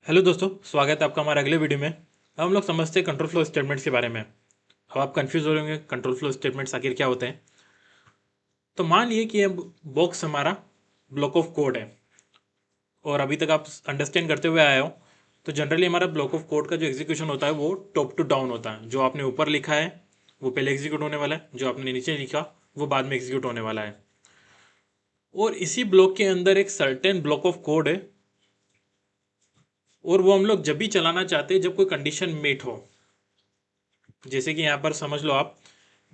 Hello दोस्तों, स्वागत है आपका हमारे अगले वीडियो में। अब हम लोग समझते हैं कंट्रोल फ्लो स्टेटमेंट्स के बारे में। अब आप कंफ्यूज हो रहे होंगे कंट्रोल फ्लो स्टेटमेंट्स आखिर क्या होते हैं। तो मान लिए कि ये बॉक्स हमारा ब्लॉक ऑफ कोड है और अभी तक आप अंडरस्टैंड करते हुए आए हो। तो जनरली हमारा ब्लॉक ऑफ कोड का जो एग्जीक्यूशन होता है वो टॉप टू डाउन होता है। जो आपने ऊपर लिखा है वो पहले एग्जीक्यूट होने वाला है, जो आपने नीचे लिखा वो बाद में एग्जीक्यूट होने वाला है। और इसी ब्लॉक के अंदर एक सर्टेन ब्लॉक ऑफ कोड है और वो हम लोग जब भी चलाना चाहते हैं जब कोई कंडीशन मीट हो। जैसे कि यहाँ पर समझ लो आप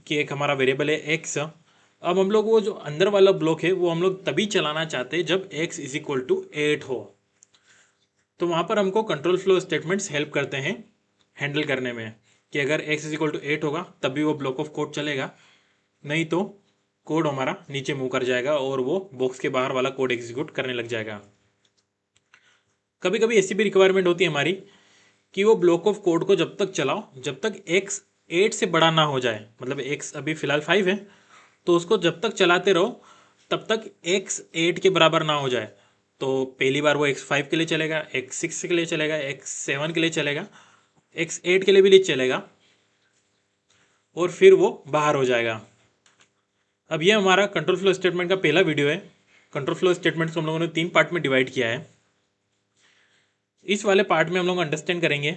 कि एक हमारा वेरिएबल है एक्स। अब हम लोग वो जो अंदर वाला ब्लॉक है वो हम लोग तभी चलाना चाहते हैं जब एक्स इज इक्वल टू 8 हो। तो वहाँ पर हमको कंट्रोल फ्लो स्टेटमेंट्स हेल्प करते हैं हैंडल करने में कि अगर एक्स इज इक्वल टू 8 होगा तभी वो ब्लॉक ऑफ कोड चलेगा, नहीं तो कोड हमारा नीचे मूव कर जाएगा और वो बॉक्स के बाहर वाला कोड एग्जीक्यूट करने लग जाएगा। कभी कभी ऐसी भी रिक्वायरमेंट होती है हमारी कि वो ब्लॉक ऑफ कोड को जब तक चलाओ जब तक एक्स 8 से बड़ा ना हो जाए। मतलब एक्स अभी फिलहाल 5 है तो उसको जब तक चलाते रहो तब तक एक्स 8 के बराबर ना हो जाए। तो पहली बार वो एक्स 5 के लिए चलेगा, एक्स 6 के लिए चलेगा, एक्स 7 के लिए चलेगा, एक्स 8 के लिए भी चलेगा और फिर वो बाहर हो जाएगा। अब ये हमारा कंट्रोल फ्लो स्टेटमेंट का पहला वीडियो है। कंट्रोल फ्लो स्टेटमेंट को हम लोगों ने 3 पार्ट में डिवाइड किया है। इस वाले पार्ट में हम लोग अंडरस्टैंड करेंगे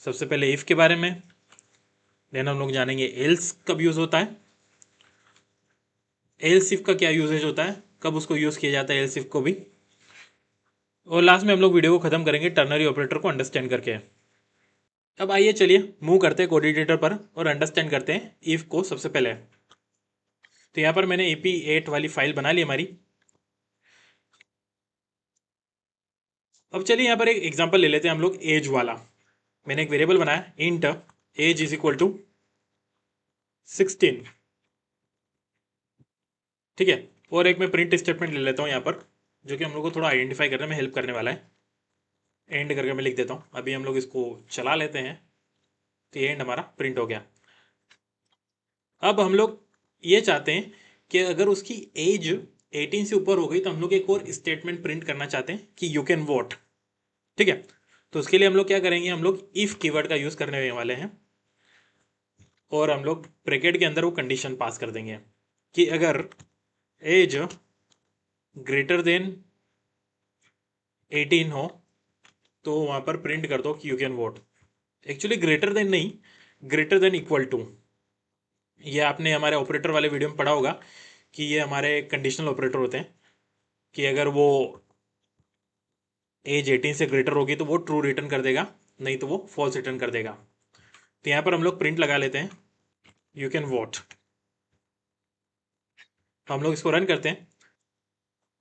सबसे पहले इफ़ के बारे में, देन हम लोग जानेंगे एल्स कब यूज़ होता है, एल्स इफ का क्या यूजेज होता है, कब उसको यूज़ किया जाता है एल्स इफ को भी, और लास्ट में हम लोग वीडियो को खत्म करेंगे टर्नरी ऑपरेटर को अंडरस्टैंड करके। अब आइए चलिए मूव करते हैं कोऑर्डिनेटर पर और अंडरस्टैंड करते हैं इफ को सबसे पहले। तो यहाँ पर मैंने ep8 वाली फाइल बना ली हमारी। अब चलिए यहाँ पर एक एग्जांपल ले लेते हैं हम लोग एज वाला। मैंने एक वेरिएबल बनाया int age is equal to 16, ठीक है। और एक मैं प्रिंट स्टेटमेंट ले लेता हूँ यहाँ पर जो कि हम लोग को थोड़ा आइडेंटिफाई करने में हेल्प करने वाला है। एंड करके मैं लिख देता हूँ। अभी हम लोग इसको चला लेते हैं तो ये एंड हमारा प्रिंट हो गया। अब हम लोग ये चाहते हैं कि अगर उसकी एज 18 से ऊपर हो गई तो हम लोग एक और स्टेटमेंट प्रिंट करना चाहते हैं कि यू कैन वोट, ठीक है। तो उसके लिए हम लोग क्या करेंगे, हम लोग इफ कीवर्ड का यूज करने वाले हैं और हम लोग ब्रैकेट के अंदर वो कंडीशन पास कर देंगे कि अगर एज ग्रेटर देन 18 हो तो वहां पर प्रिंट कर दो कि you can vote. Actually greater than नहीं, ग्रेटर देन इक्वल टू। ये आपने हमारे ऑपरेटर वाले वीडियो में पढ़ा होगा कि ये हमारे कंडीशनल ऑपरेटर होते हैं कि अगर वो एज 18 से ग्रेटर होगी तो वो ट्रू रिटर्न कर देगा, नहीं तो वो फॉल्स रिटर्न कर देगा। तो यहाँ पर हम लोग प्रिंट लगा लेते हैं यू कैन वोट। हम लोग इसको रन करते हैं।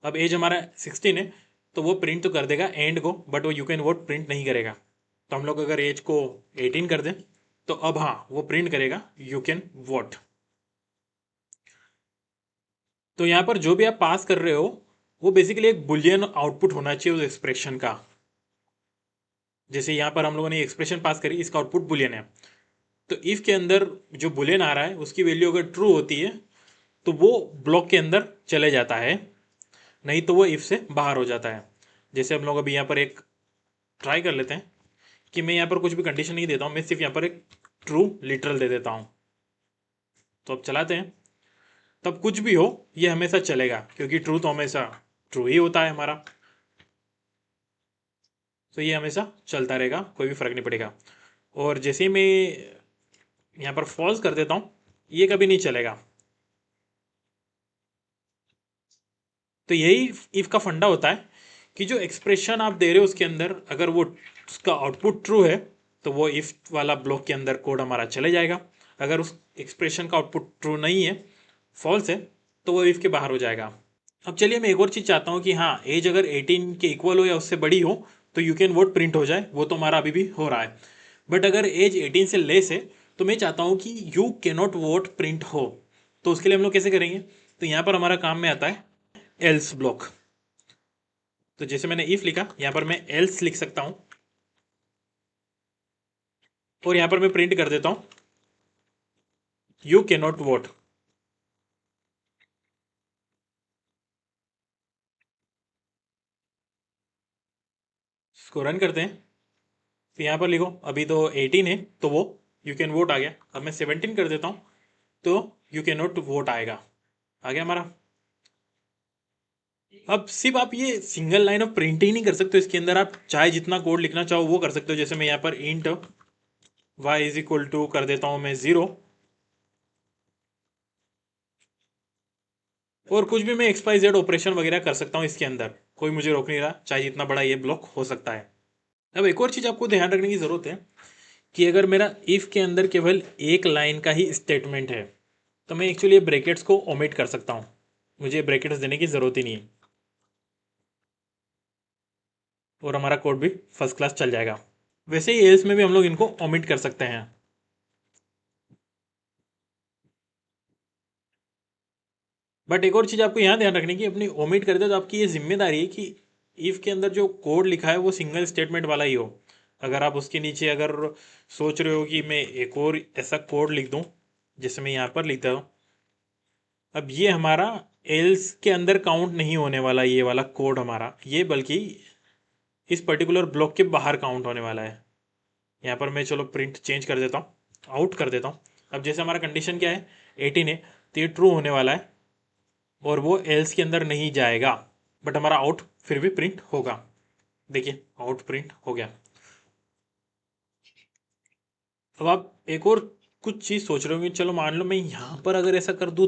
अब एज हमारा 16 है तो वो प्रिंट तो कर देगा एंड को, बट वो यू कैन वोट प्रिंट नहीं करेगा। तो हम लोग अगर एज को 18 कर दें तो अब हाँ वो प्रिंट करेगा यू कैन वोट। तो यहाँ पर जो भी आप पास कर रहे हो वो बेसिकली एक बुलियन आउटपुट होना चाहिए उस एक्सप्रेशन का। जैसे यहाँ पर हम लोगों ने एक्सप्रेशन पास करी, इसका आउटपुट बुलियन है। तो इफ के अंदर जो बुलियन आ रहा है उसकी वैल्यू अगर ट्रू होती है तो वो ब्लॉक के अंदर चले जाता है, नहीं तो वो इफ से बाहर हो जाता है। जैसे हम लोग अभी यहाँ पर एक ट्राई कर लेते हैं कि मैं यहाँ पर कुछ भी कंडीशन नहीं देता हूँ, मैं सिर्फ यहाँ पर एक ट्रू लिटरल दे देता हूँ। तो अब चलाते हैं, तब कुछ भी हो ये हमेशा चलेगा क्योंकि ट्रू तो हमेशा ट्रू ही होता है हमारा। तो ये हमेशा चलता रहेगा, कोई भी फर्क नहीं पड़ेगा। और जैसे ही मैं यहाँ पर फॉल्स कर देता हूँ ये कभी नहीं चलेगा। तो यही इफ का फंडा होता है कि जो एक्सप्रेशन आप दे रहे हो उसके अंदर अगर वो उसका आउटपुट ट्रू है तो वो इफ वाला ब्लॉक के अंदर कोड हमारा चले जाएगा। अगर उस एक्सप्रेशन का आउटपुट ट्रू नहीं है, फॉल्स है, तो वो इफ के बाहर हो जाएगा। अब चलिए मैं एक और चीज़ चाहता हूँ कि हाँ एज अगर 18 के इक्वल हो या उससे बड़ी हो तो यू कैन वोट प्रिंट हो जाए। वो तो हमारा अभी भी हो रहा है। बट अगर एज 18 से लेस है तो मैं चाहता हूँ कि यू कैनॉट वोट प्रिंट हो। तो उसके लिए हम लोग कैसे करेंगे, तो यहाँ पर हमारा काम में आता है एल्स ब्लॉक। तो जैसे मैंने इफ लिखा यहाँ पर मैं एल्स लिख सकता हूँ और यहाँ पर मैं प्रिंट कर देता हूँ यू कैनॉट वोट। इसको रन करते हैं। फिर यहाँ पर लिखो अभी तो 18 है तो वो यू कैन वोट आ गया। अब मैं 17 कर देता हूँ तो यू कैन नॉट वोट आएगा, आ गया हमारा। अब सिर्फ आप ये सिंगल लाइन ऑफ प्रिंट ही नहीं कर सकते, इसके अंदर आप चाहे जितना कोड लिखना चाहो वो कर सकते हो। जैसे मैं यहाँ पर int y is equal to कर देता हूँ मैं 0, और कुछ भी मैं एक्स वाई जेड ऑपरेशन वगैरह कर सकता हूँ इसके अंदर, कोई मुझे रोक नहीं रहा, चाहे जितना बड़ा ये ब्लॉक हो सकता है। अब एक और चीज़ आपको ध्यान रखने की ज़रूरत है कि अगर मेरा इफ़ के अंदर केवल एक लाइन का ही स्टेटमेंट है तो मैं एक्चुअली ये ब्रैकेट्स को ओमिट कर सकता हूँ, मुझे ब्रैकेट्स देने की ज़रूरत ही नहीं है और हमारा कोड भी फर्स्ट क्लास चल जाएगा। वैसे ही एल्स में भी हम लोग इनको ओमिट कर सकते हैं। बट एक और चीज़ आपको यहाँ ध्यान रखने की, अपनी ओमिट करते तो आपकी ये जिम्मेदारी है कि इफ़ के अंदर जो कोड लिखा है वो सिंगल स्टेटमेंट वाला ही हो। अगर आप उसके नीचे अगर सोच रहे हो कि मैं एक और ऐसा कोड लिख दूँ जैसे मैं यहाँ पर लिखता हूँ, अब ये हमारा एल्स के अंदर काउंट नहीं होने वाला ये वाला कोड हमारा, ये बल्कि इस पर्टिकुलर ब्लॉक के बाहर काउंट होने वाला है। यहाँ पर मैं चलो प्रिंट चेंज कर देता हूँ, आउट कर देता हूँ। अब जैसे हमारा कंडीशन क्या है 18 है तो ये ट्रू होने वाला है और वो एल्स के अंदर नहीं जाएगा, बट हमारा आउट फिर भी प्रिंट होगा। देखिए आउट प्रिंट हो गया। अब आप एक और कुछ चीज़ सोच रहे होंगे, चलो मान लो मैं यहाँ पर अगर ऐसा कर दूँ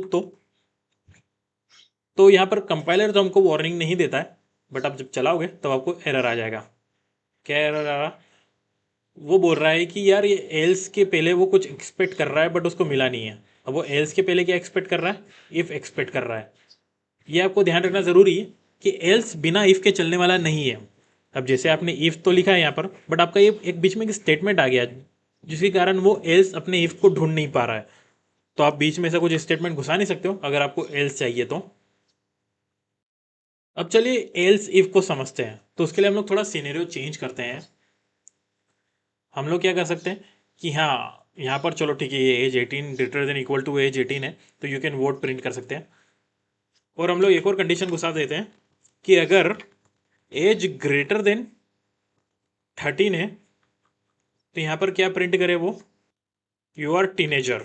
तो यहाँ पर कंपाइलर तो हमको वार्निंग नहीं देता है, बट आप जब चलाओगे तब आपको एरर आ जाएगा। क्या एरर आ रहा? वो बोल रहा है कि यार ये एल्स के पहले वो कुछ एक्सपेक्ट कर रहा है बट उसको मिला नहीं है। अब वो एल्स के पहले क्या एक्सपेक्ट कर रहा है? इफ़ एक्सपेक्ट कर रहा है। ये आपको ध्यान रखना ज़रूरी है कि एल्स बिना इफ़ के चलने वाला नहीं है। अब जैसे आपने इफ़ तो लिखा है यहाँ पर, बट आपका ये एक बीच में एक स्टेटमेंट आ गया जिसके कारण वो एल्स अपने इफ़ को ढूंढ नहीं पा रहा है। तो आप बीच में ऐसा कुछ स्टेटमेंट घुसा नहीं सकते हो अगर आपको एल्स चाहिए तो। अब चलिए एल्स इफ़ को समझते हैं, तो उसके लिए हम लोग थोड़ा सिनेरियो चेंज करते हैं। हम लोग क्या कर सकते हैं कि हाँ यहाँ पर चलो ठीक है ये age 18 greater than equal to age 18 है तो यू कैन वोट प्रिंट कर सकते हैं। और हम लोग एक और कंडीशन घुसा देते हैं कि अगर एज ग्रेटर देन 13 है तो यहाँ पर क्या प्रिंट करे वो, यू आर टीनेजर।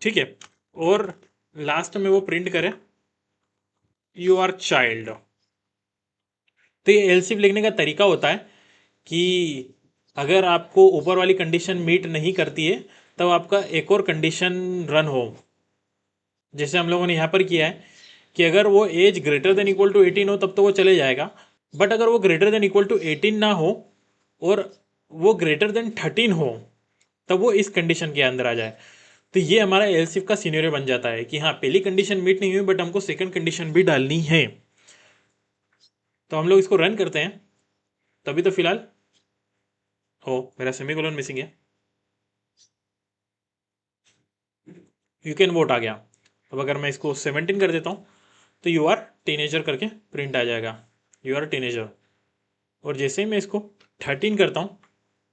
ठीक है, और लास्ट में वो प्रिंट करे यू आर चाइल्ड। तो ये एलसीफ लिखने का तरीका होता है कि अगर आपको ऊपर वाली कंडीशन मीट नहीं करती है तब आपका एक और कंडीशन रन हो। जैसे हम लोगों ने यहाँ पर किया है कि अगर वो age greater than equal to 18 हो तब तो वो चले जाएगा, बट अगर वो ग्रेटर देन इक्वल टू 18 ना हो और वो ग्रेटर देन 13 हो तब वो इस कंडीशन के अंदर आ जाए। तो ये हमारा एलसीफ का सिनेरियो बन जाता है कि हाँ पहली कंडीशन मीट नहीं हुई बट हमको सेकंड कंडीशन भी डालनी है। तो हम लोग इसको रन करते हैं, तभी तो फिलहाल हो मेरा सेमीकोलन मिसिंग है, यू कैन वोट आ गया। अब अगर मैं इसको 17 कर देता हूँ तो यू आर टीनेजर करके प्रिंट आ जाएगा, यू आर टीनेजर। और जैसे ही मैं इसको 13 करता हूँ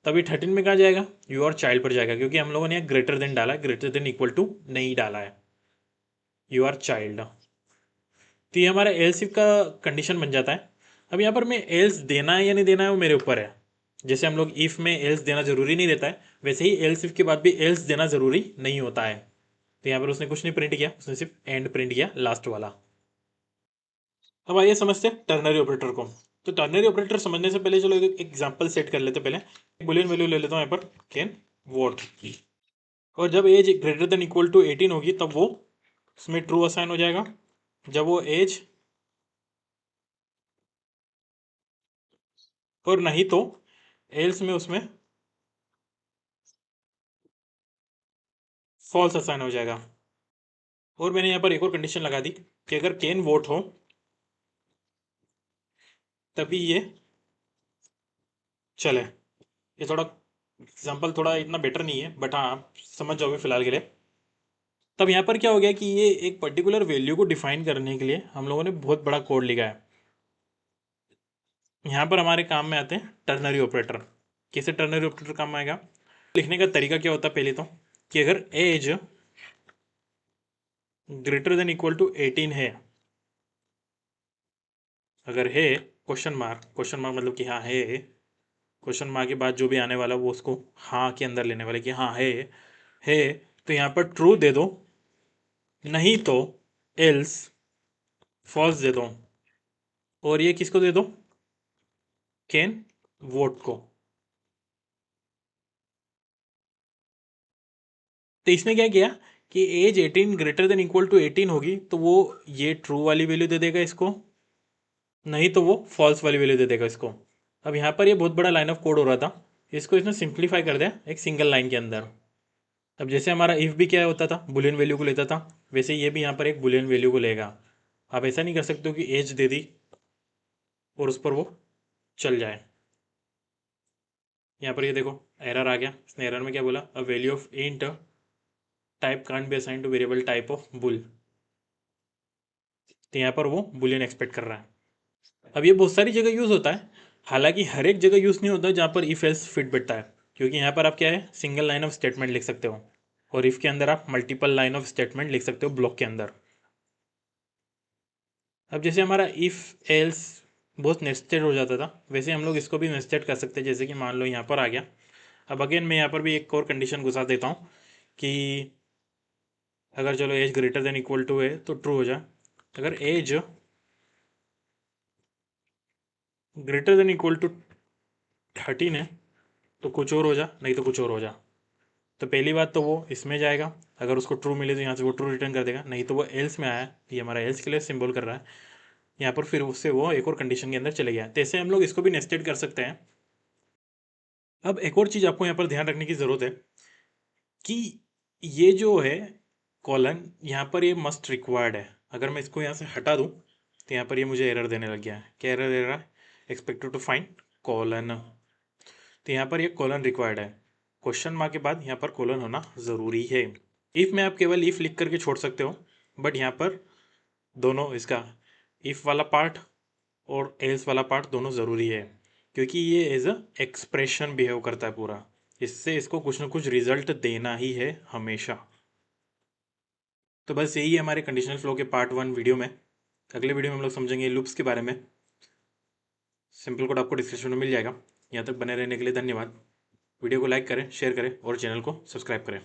तभी 13 में कहाँ जाएगा, यू आर चाइल्ड पर जाएगा, क्योंकि हम लोगों ने यहाँ ग्रेटर देन डाला है, ग्रेटर देन इक्वल टू नहीं डाला है, यू आर चाइल्ड। तो ये हमारा एल्स इफ का कंडीशन बन जाता है। अब यहाँ पर मैं एल्स देना है या नहीं देना है वो मेरे ऊपर है। जैसे हम लोग इफ़ में एल्स देना ज़रूरी नहीं रहता है, वैसे ही एल्स इफ के बाद भी एल्स देना ज़रूरी नहीं होता है। तो यहाँ पर उसने कुछ नहीं प्रिंट किया, उसने सिर्फ एंड प्रिंट किया लास्ट वाला। अब आइए समझते हैं टर्नरी ऑपरेटर को। तो टर्नरी ऑपरेटर समझने से पहले चलो एक एग्जांपल सेट कर लेते हैं। पहले एक बुलियन वैल्यू ले लेता हूँ यहाँ पर कैन वोट, और जब age greater than equal to 18 होगी तब वो उसमें ट्रू असाइन हो जाएगा। जब वो एज और नहीं तो एल्स में उसमें फॉल्स असाइन हो जाएगा। और मैंने यहाँ पर एक और कंडीशन लगा दी कि अगर कैन वोट हो तभी ये चले। ये थोड़ा एग्जाम्पल थोड़ा इतना बेटर नहीं है बट हाँ आप समझ जाओगे फिलहाल के लिए। तब यहाँ पर क्या हो गया कि ये एक पर्टिकुलर वैल्यू को डिफाइन करने के लिए हम लोगों ने बहुत बड़ा कोड लिखा है। यहाँ पर हमारे काम में आते हैं टर्नरी ऑपरेटर। कैसे टर्नरी ऑपरेटर काम आएगा, लिखने का तरीका क्या होता है पहले तो कि अगर age greater than equal to 18 है, अगर है क्वेश्चन मार्क मतलब कि हाँ है, क्वेश्चन मार्क के बाद जो भी आने वाला वो उसको हाँ के अंदर लेने वाले कि हाँ है। तो यहाँ पर ट्रू दे दो, नहीं तो एल्स फॉल्स दे दो। और ये किसको दे दो? कैन वोट को। तो इसने क्या किया कि age 18 greater than equal to 18 होगी तो वो ये ट्रू वाली वैल्यू दे देगा इसको, नहीं तो वो फॉल्स वाली वैल्यू दे देगा इसको। अब यहाँ पर ये बहुत बड़ा लाइन ऑफ कोड हो रहा था, इसको इसने सिंप्लीफाई कर दिया एक सिंगल लाइन के अंदर। अब जैसे हमारा इफ़ भी क्या होता था, बुलियन वैल्यू को लेता था, वैसे ये भी यहाँ पर एक बुलियन वैल्यू को लेगा। आप ऐसा नहीं कर सकते हो कि एज दे दी और उस पर वो चल जाए। यहाँ पर ये देखो एरर आ गया, इसने एरर में क्या बोला, a value of int type can't be assign two variable type of bull. तो यहाँ पर वो बुलियन एक्सपेक्ट कर रहा है। अब ये बहुत सारी जगह यूज़ होता है, हालांकि हर एक जगह यूज़ नहीं होता जहाँ पर इफ एल्स फिट बैठता है, क्योंकि यहाँ पर आप क्या है सिंगल लाइन ऑफ स्टेटमेंट लिख सकते हो, और इफ के अंदर आप मल्टीपल लाइन ऑफ स्टेटमेंट लिख सकते हो ब्लॉक के अंदर। अब जैसे हमारा इफ एल्स बहुत नेस्टेड हो जाता था, वैसे हम लोग इसको भी नेस्टेड कर सकते हैं। जैसे कि मान लो यहाँ पर आ गया, अब अगेन मैं यहाँ पर भी एक और कंडीशन घुसा देता हूँ कि अगर चलो age greater than equal to है तो ट्रू हो जाए, अगर age greater than equal to 13 है तो कुछ और हो जा, नहीं तो कुछ और हो जा। तो पहली बात तो वो इसमें जाएगा, अगर उसको ट्रू मिले तो यहाँ से वो ट्रू रिटर्न कर देगा, नहीं तो वो एल्स में आया है, ये हमारा एल्स के लिए सिंबल कर रहा है यहाँ पर, फिर उससे वो एक और कंडीशन के अंदर चले गया। तो ऐसे हम लोग इसको भी नेस्टेड कर सकते हैं। अब एक और चीज़ आपको यहाँ पर ध्यान रखने की ज़रूरत है कि ये जो है कॉलन, यहाँ पर ये मस्ट रिक्वायर्ड है। अगर मैं इसको यहाँ से हटा दूँ तो यहाँ पर ये मुझे एरर देने लग गया है। क्या एरर दे रहा है? Expected to find colon. तो यहाँ पर ये कॉलन रिक्वायर्ड है, क्वेश्चन मार्क के बाद यहाँ पर कॉलन होना ज़रूरी है। इफ़ में आप केवल इफ़ लिख करके छोड़ सकते हो, बट यहाँ पर दोनों इसका इफ़ वाला पार्ट और एल्स वाला पार्ट दोनों ज़रूरी है, क्योंकि ये एज अ एक्सप्रेशन बिहेव करता है पूरा, इससे इसको कुछ ना कुछ रिजल्ट देना ही है हमेशा। तो बस यही है हमारे कंडीशनल फ्लो के पार्ट 1 वीडियो में। अगले वीडियो में हम लोग समझेंगे लूप्स के बारे में। सिंपल कोड आपको डिस्क्रिप्शन में मिल जाएगा। यहाँ तक बने रहने के लिए धन्यवाद। वीडियो को लाइक करें, शेयर करें और चैनल को सब्सक्राइब करें।